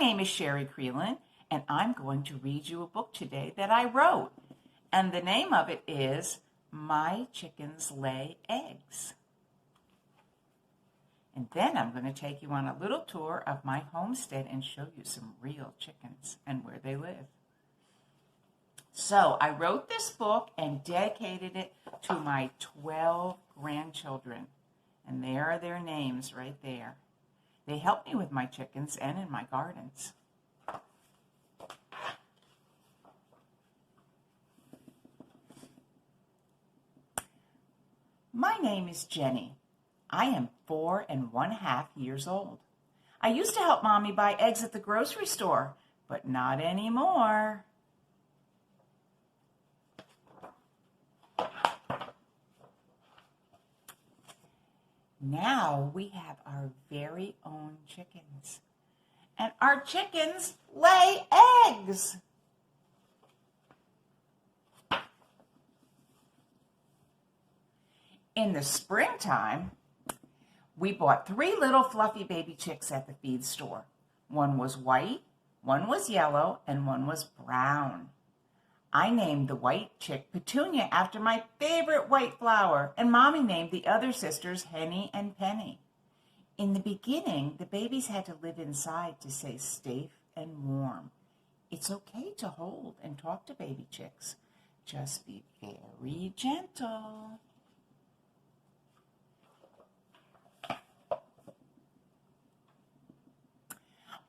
name is Sherry Crelin, and I'm going to read you a book today that I wrote. And the name of it is My Chickens Lay Eggs. And then I'm going to take you on a little tour of my homestead and show you some real chickens and where they live. So I wrote this book and dedicated it to my 12 grandchildren. And there are their names right there. They help me with my chickens and in my gardens. My name is Jenny. I am 4½ years old. I used to help Mommy buy eggs at the grocery store, but not anymore. Now we have our very own chickens. And our chickens lay eggs. In the springtime, we bought 3 little fluffy baby chicks at the feed store. One was white, one was yellow, and one was brown. I named the white chick Petunia after my favorite white flower, and Mommy named the other sisters Henny and Penny. In the beginning, the babies had to live inside to stay safe and warm. It's okay to hold and talk to baby chicks. Just be very gentle.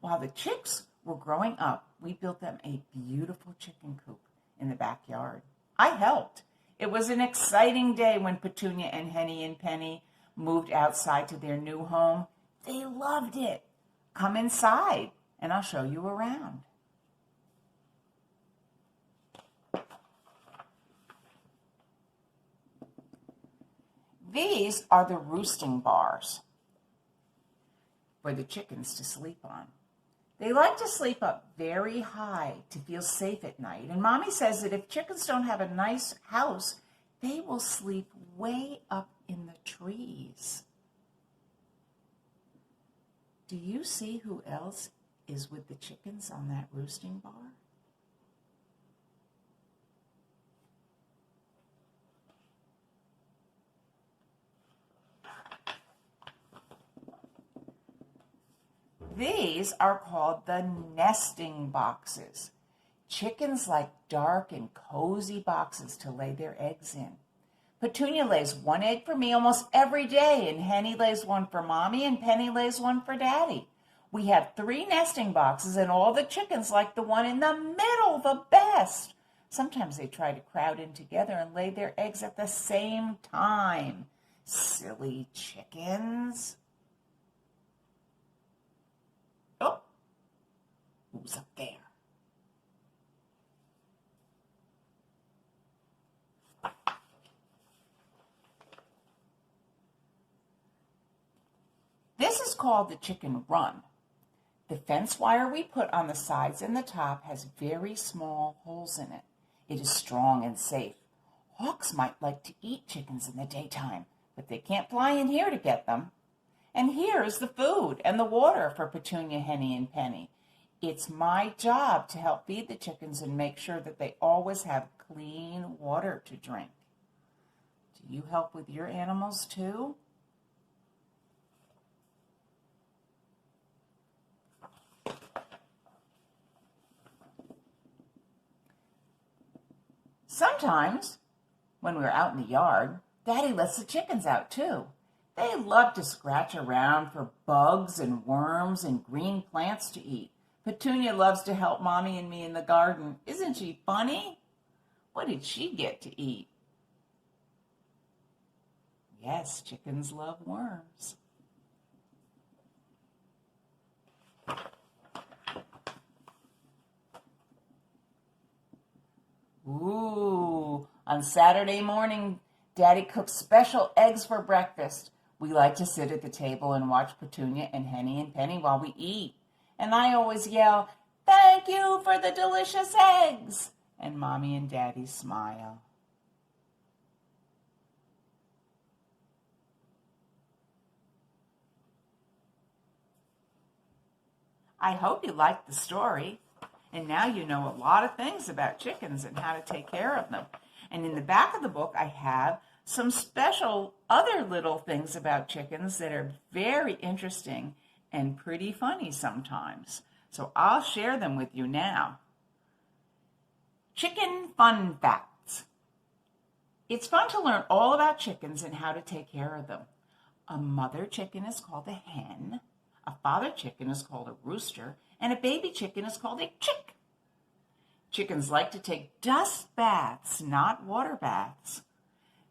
While the chicks were growing up, we built them a beautiful chicken coop in the backyard. I helped. It was an exciting day when Petunia and Henny and Penny moved outside to their new home. They loved it. Come inside and I'll show you around. These are the roosting bars for the chickens to sleep on. They like to sleep up very high to feel safe at night. And Mommy says that if chickens don't have a nice house, they will sleep way up in the trees. Do you see who else is with the chickens on that roosting bar? These are called the nesting boxes. Chickens like dark and cozy boxes to lay their eggs in. Petunia lays 1 egg for me almost every day, and Henny lays 1 for Mommy, and Penny lays 1 for Daddy. We have 3 nesting boxes, and all the chickens like the one in the middle the best. Sometimes they try to crowd in together and lay their eggs at the same time. Silly chickens. Oh, who's up there? This is called the chicken run. The fence wire we put on the sides and the top has very small holes in it. It is strong and safe. Hawks might like to eat chickens in the daytime, but they can't fly in here to get them. And here is the food and the water for Petunia, Henny, and Penny. It's my job to help feed the chickens and make sure that they always have clean water to drink. Do you help with your animals too? Sometimes, when we're out in the yard, Daddy lets the chickens out too. They love to scratch around for bugs and worms and green plants to eat. Petunia loves to help Mommy and me in the garden. Isn't she funny? What did she get to eat? Yes, chickens love worms. Ooh, on Saturday morning, Daddy cooks special eggs for breakfast. We like to sit at the table and watch Petunia and Henny and Penny while we eat. And I always yell, "Thank you for the delicious eggs!" And Mommy and Daddy smile. I hope you liked the story. And now you know a lot of things about chickens and how to take care of them. And in the back of the book, I have some special other little things about chickens that are very interesting and pretty funny sometimes. So I'll share them with you now. Chicken fun facts. It's fun to learn all about chickens and how to take care of them. A mother chicken is called a hen, a father chicken is called a rooster, and a baby chicken is called a chick. Chickens like to take dust baths, not water baths.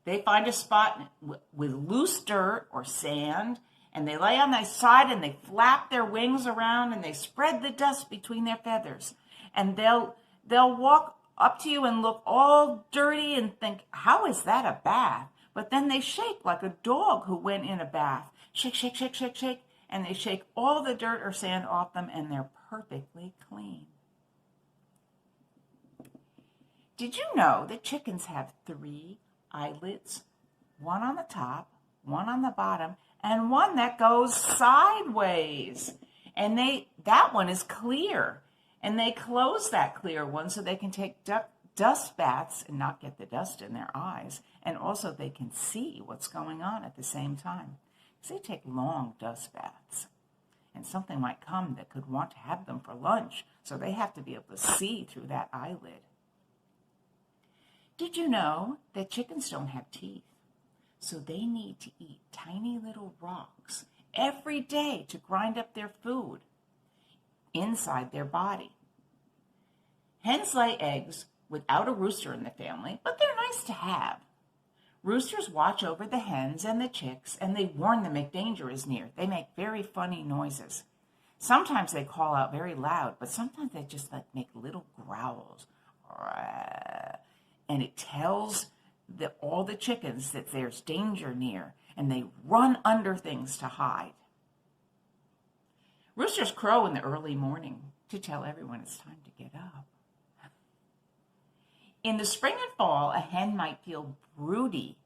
They find a spot with loose dirt or sand, and they lay on their side and they flap their wings around and they spread the dust between their feathers. And they'll walk up to you and look all dirty and think, how is that a bath? But then they shake like a dog who went in a bath. Shake, shake, shake, shake, shake. And they shake all the dirt or sand off them and they're perfectly clean. Did you know that chickens have 3 eyelids? One on the top, one on the bottom, and one that goes sideways. And that one is clear. And they close that clear one so they can take dust baths and not get the dust in their eyes. And also they can see what's going on at the same time. Because they take long dust baths. And something might come that could want to have them for lunch. So they have to be able to see through that eyelid. Did you know that chickens don't have teeth? So they need to eat tiny little rocks every day to grind up their food inside their body. Hens lay eggs without a rooster in the family, but they're nice to have. Roosters watch over the hens and the chicks, and they warn them if danger is near. They make very funny noises. Sometimes they call out very loud, but sometimes they just make little growls. And it tells all the chickens that there's danger near, and they run under things to hide. Roosters crow in the early morning to tell everyone it's time to get up. In the spring and fall, a hen might feel broody,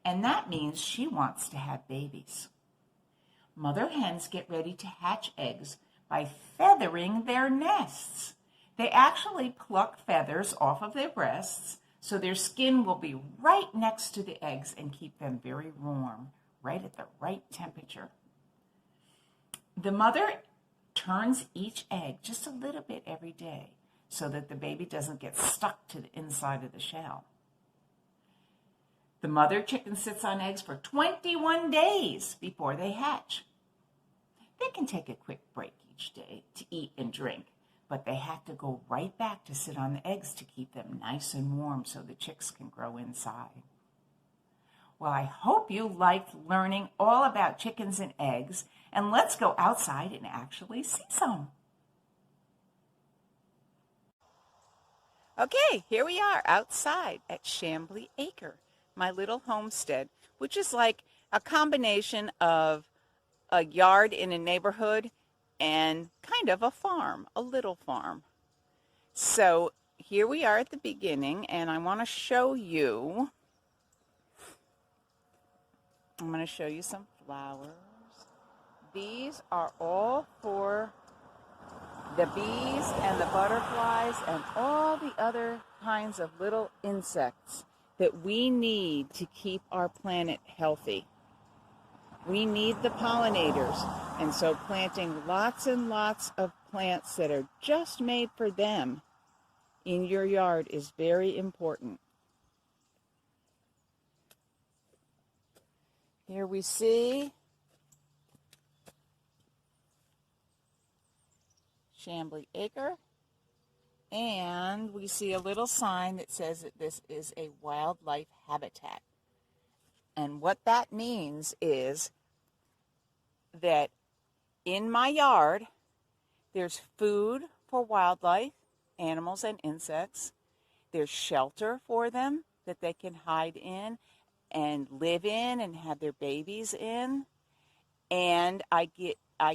and that means she wants to have babies. Mother hens get ready to hatch eggs by feathering their nests. They actually pluck feathers off of their breasts so their skin will be right next to the eggs and keep them very warm, right at the right temperature. The mother turns each egg just a little bit every day so that the baby doesn't get stuck to the inside of the shell. The mother chicken sits on eggs for 21 days before they hatch. They can take a quick break each day to eat and drink, but they have to go right back to sit on the eggs to keep them nice and warm so the chicks can grow inside. Well, I hope you liked learning all about chickens and eggs, and let's go outside and actually see some. Okay, here we are outside at Chamblee Acre, my little homestead, which is like a combination of a yard in a neighborhood and kind of a farm, a little farm. So here we are at the beginning, and I want to show you, I'm going to show you some flowers. These are all for the bees and the butterflies and all the other kinds of little insects that we need to keep our planet healthy. We need the pollinators, and so planting lots and lots of plants that are just made for them in your yard is very important. Here we see Chamblee Acre, and we see a little sign that says that this is a wildlife habitat. And what that means is that in my yard, there's food for wildlife, animals and insects. There's shelter for them that they can hide in and live in and have their babies in. And I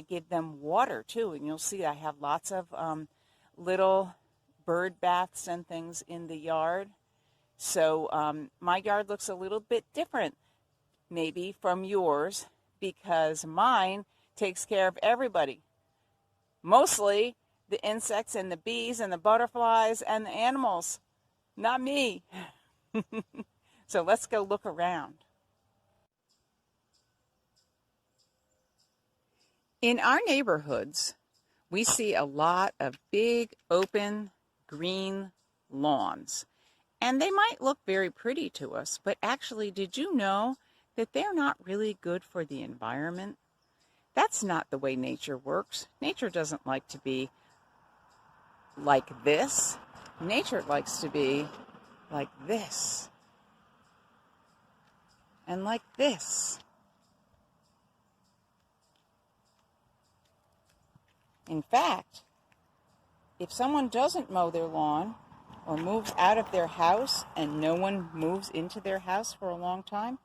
give them water too. And you'll see I have lots of little bird baths and things in the yard. So my yard looks a little bit different maybe from yours, because mine takes care of everybody. Mostly the insects and the bees and the butterflies and the animals, not me. So let's go look around. In our neighborhoods, we see a lot of big, open, green lawns. And they might look very pretty to us, but actually, did you know that they're not really good for the environment? That's not the way nature works. Nature doesn't like to be like this. Nature likes to be like this. And like this. In fact, if someone doesn't mow their lawn or moves out of their house and no one moves into their house for a long time,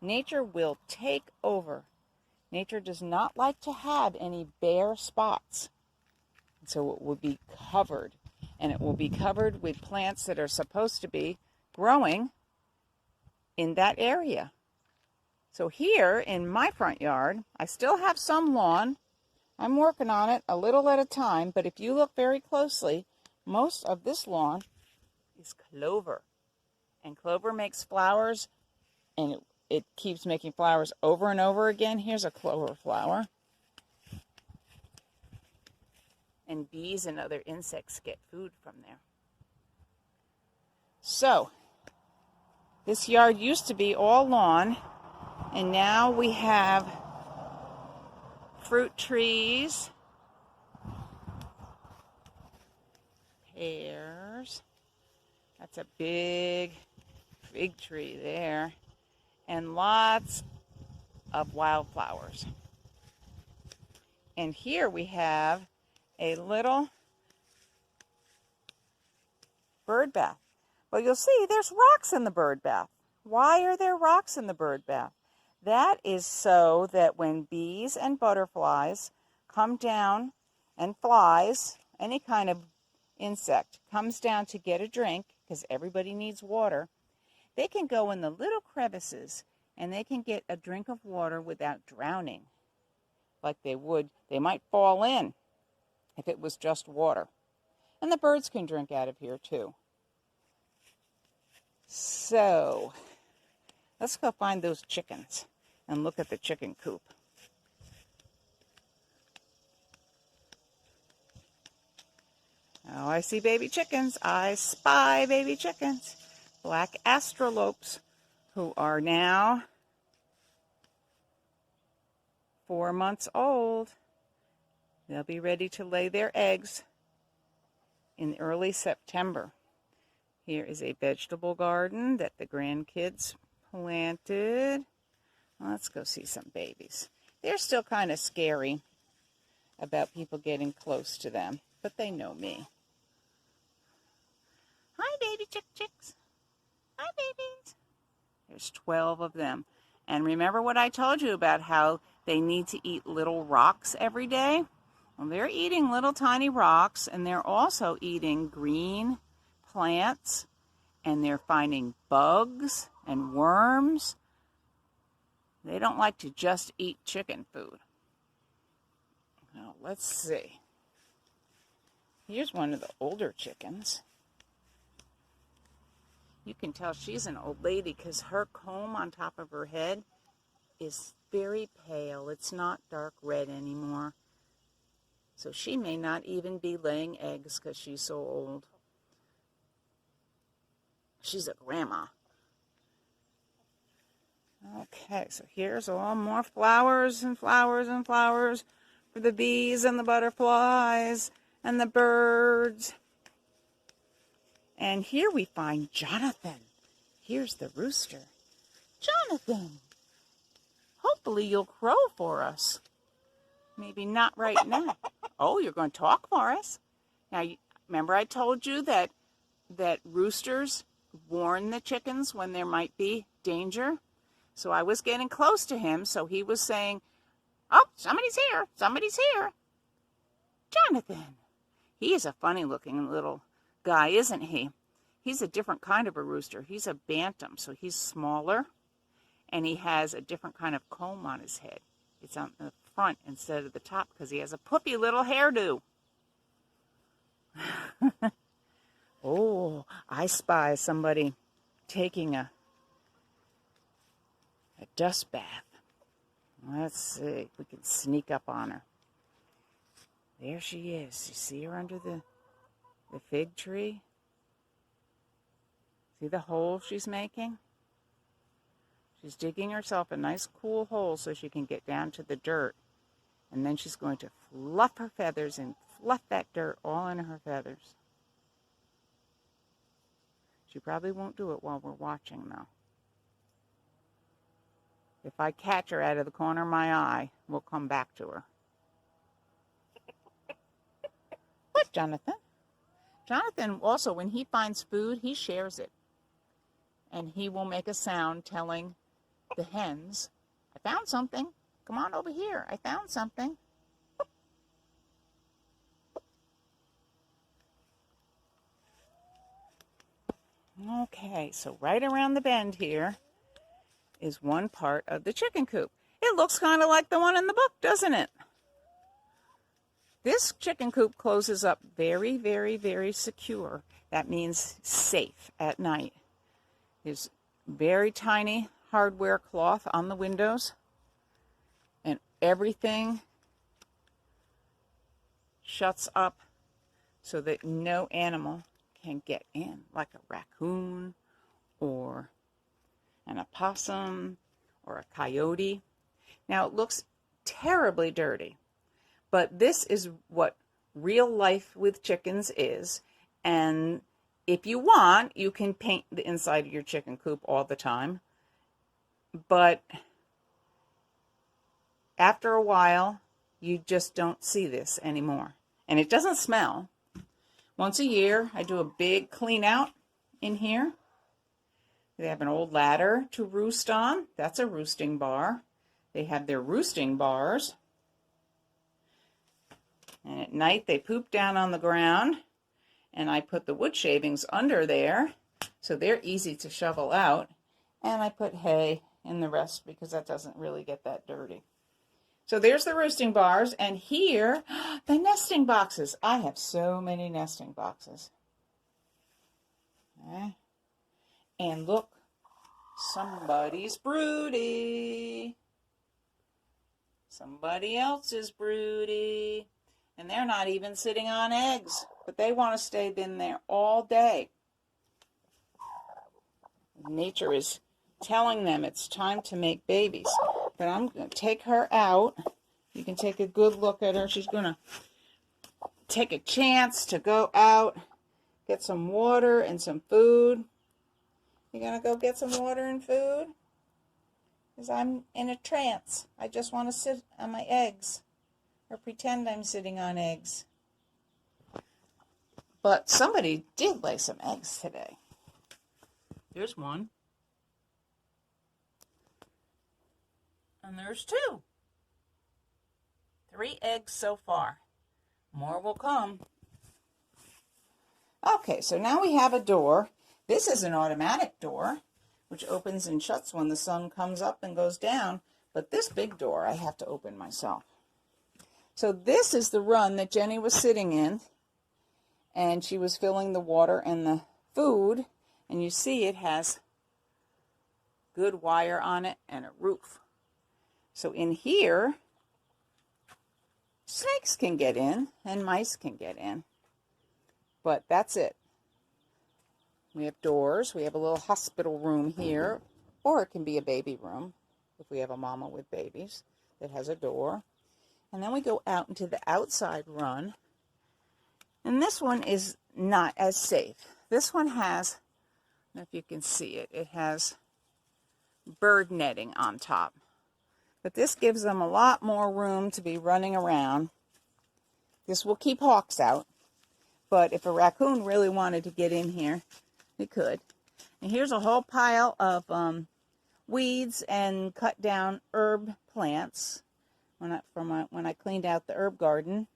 nature will take over. Nature does not like to have any bare spots. So it will be covered, and it will be covered with plants that are supposed to be growing in that area. So here in my front yard, I still have some lawn. I'm working on it a little at a time, but if you look very closely, most of this lawn is clover. And clover makes flowers, and it keeps making flowers over and over again. Here's a clover flower. And bees and other insects get food from there. So, this yard used to be all lawn, and now we have fruit trees, pears. That's a big fig tree there. And lots of wildflowers. And here we have a little bird bath. Well, you'll see there's rocks in the bird bath. Why are there rocks in the bird bath? That is so that when bees and butterflies come down, and flies, any kind of insect, comes down to get a drink, because everybody needs water, they can go in the little crevices and they can get a drink of water without drowning like they would. They might fall in if it was just water. And the birds can drink out of here too. So, let's go find those chickens and look at the chicken coop. Oh, I see baby chickens. I spy baby chickens. Black astrolopes, who are now 4 months old. They'll be ready to lay their eggs in early September. Here is a vegetable garden that the grandkids planted. Let's go see some babies. They're still kind of scary about people getting close to them, but they know me. Hi, baby chicks. Hi, babies. There's 12 of them. And remember what I told you about how they need to eat little rocks every day? Well, they're eating little tiny rocks, and they're also eating green plants, and they're finding bugs and worms. They don't like to just eat chicken food. Now, let's see. Here's one of the older chickens. You can tell she's an old lady because her comb on top of her head is very pale. It's not dark red anymore. So she may not even be laying eggs because she's so old. She's a grandma. Okay, so here's all more flowers and flowers and flowers for the bees and the butterflies and the birds. And here we find Jonathan. Here's the rooster. Jonathan, hopefully you'll crow for us. Maybe not right now. Oh, you're going to talk for us? Now, remember I told you that roosters warn the chickens when there might be danger? So I was getting close to him, so he was saying, oh, somebody's here, somebody's here. Jonathan. He is a funny-looking little guy, isn't he? He's a different kind of a rooster. He's a bantam, so he's smaller, and he has a different kind of comb on his head. It's on the front instead of the top because he has a poopy little hairdo. Oh, I spy somebody taking a dust bath. Let's see if we can sneak up on her. There she is. You see her under the fig tree? See the hole she's making? She's digging herself a nice cool hole so she can get down to the dirt. And then she's going to fluff her feathers and fluff that dirt all in her feathers. She probably won't do it while we're watching, though. If I catch her out of the corner of my eye, we'll come back to her. What, Jonathan? Jonathan also, when he finds food, he shares it. And he will make a sound telling the hens, I found something. Come on over here. I found something. Okay, so right around the bend here is one part of the chicken coop. It looks kind of like the one in the book, doesn't it? This chicken coop closes up very, very, very secure. That means safe at night. There's very tiny hardware cloth on the windows, and everything shuts up so that no animal can get in, like a raccoon or an opossum or a coyote. Now, it looks terribly dirty, but this is what real life with chickens is. And if you want, you can paint the inside of your chicken coop all the time. But after a while, you just don't see this anymore. And it doesn't smell. Once a year, I do a big clean out in here. They have an old ladder to roost on. That's a roosting bar. They have their roosting bars. And at night, they poop down on the ground. And I put the wood shavings under there, so they're easy to shovel out. And I put hay in the rest because that doesn't really get that dirty. So there's the roosting bars, and here, the nesting boxes. I have so many nesting boxes. Okay. And look, somebody's broody. Somebody else is broody. And they're not even sitting on eggs, but they want to stay in there all day. Nature is telling them it's time to make babies. But I'm going to take her out. You can take a good look at her. She's going to take a chance to go out, get some water and some food. You going to go get some water and food? Because I'm in a trance. I just want to sit on my eggs or pretend I'm sitting on eggs. But somebody did lay some eggs today. There's one. And there's 2. 3 eggs so far. More will come. Okay, so now we have a door. This is an automatic door, which opens and shuts when the sun comes up and goes down. But this big door I have to open myself. So this is the run that Jenny was sitting in. And she was filling the water and the food. And you see it has good wire on it and a roof. So in here, snakes can get in and mice can get in. But that's it. We have doors. We have a little hospital room here, or it can be a baby room if we have a mama with babies that has a door. And then we go out into the outside run. And this one is not as safe. This one has, I don't know if you can see it, it has bird netting on top. But this gives them a lot more room to be running around. This will keep hawks out. But if a raccoon really wanted to get in here, it could. And here's a whole pile of weeds and cut down herb plants. When I cleaned out the herb garden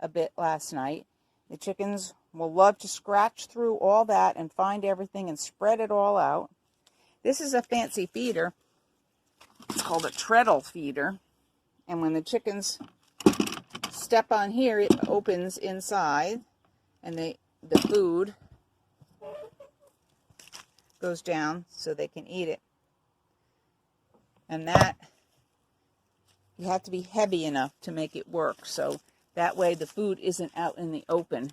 a bit last night. The chickens will love to scratch through all that and find everything and spread it all out. This is a fancy feeder. It's called a treadle feeder. And when the chickens step on here, it opens inside, and the food goes down so they can eat it. And that, you have to be heavy enough to make it work, so that way the food isn't out in the open.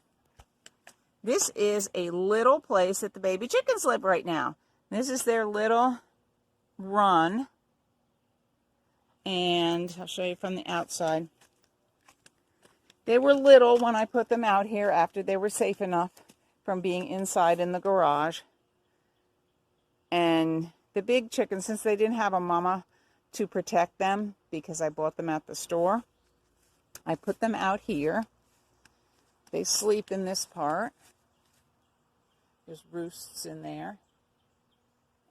This is a little place that the baby chickens live right now. This is their little run, and I'll show you from the outside. They were little when I put them out here after they were safe enough from being inside in the garage. And the big chickens, since they didn't have a mama to protect them because I bought them at the store, I put them out here. They sleep in this part. There's roosts in there.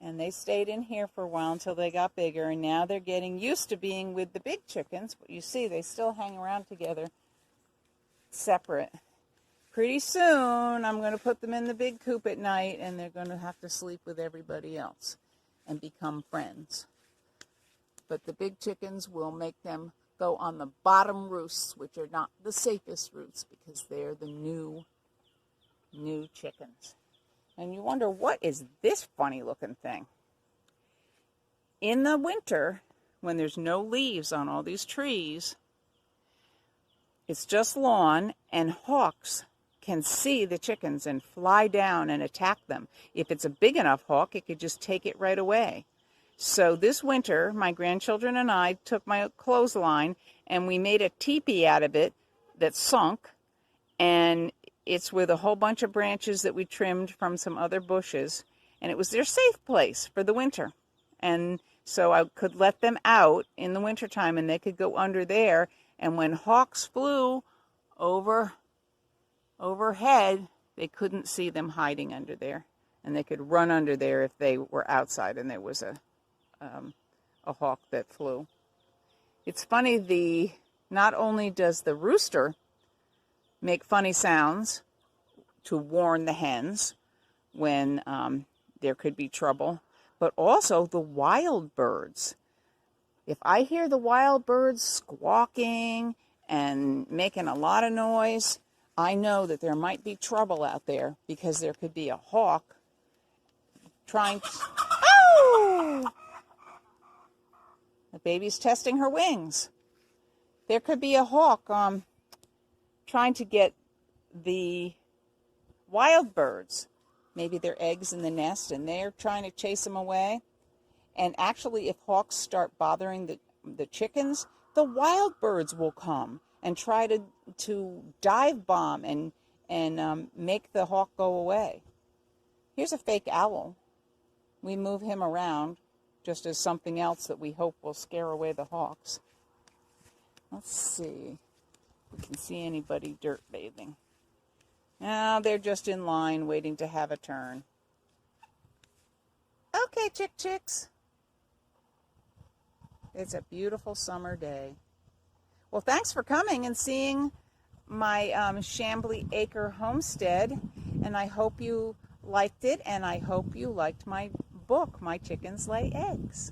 And they stayed in here for a while until they got bigger, and now they're getting used to being with the big chickens. But you see, they still hang around together, separate. Pretty soon, I'm going to put them in the big coop at night, and they're going to have to sleep with everybody else and become friends. But the big chickens will make them go on the bottom roosts, which are not the safest roosts because they're the new chickens. And you wonder, what is this funny looking thing? In the winter, when there's no leaves on all these trees, it's just lawn, and hawks can see the chickens and fly down and attack them. If it's a big enough hawk, it could just take it right away. So this winter, my grandchildren and I took my clothesline and we made a teepee out of it that sunk, and it's with a whole bunch of branches that we trimmed from some other bushes, and it was their safe place for the winter. And so I could let them out in the wintertime, and they could go under there, and when hawks flew overhead, they couldn't see them hiding under there, and they could run under there if they were outside and there was a hawk that flew. It's funny, not only does the rooster make funny sounds to warn the hens when there could be trouble, but also the wild birds. If I hear the wild birds squawking and making a lot of noise, I know that there might be trouble out there, because there could be a hawk trying to... Oh! The baby's testing her wings. There could be a hawk trying to get the wild birds. Maybe their eggs in the nest, and they're trying to chase them away. And actually, if hawks start bothering the chickens, the wild birds will come and try to dive bomb and make the hawk go away. Here's a fake owl. We move him around just as something else that we hope will scare away the hawks. Let's see if we can see anybody dirt bathing. Now they're just in line waiting to have a turn. Okay, chicks. It's a beautiful summer day. Well, thanks for coming and seeing my Chamblee Acre homestead, and I hope you liked it, and I hope you liked my book, My Chickens Lay Eggs.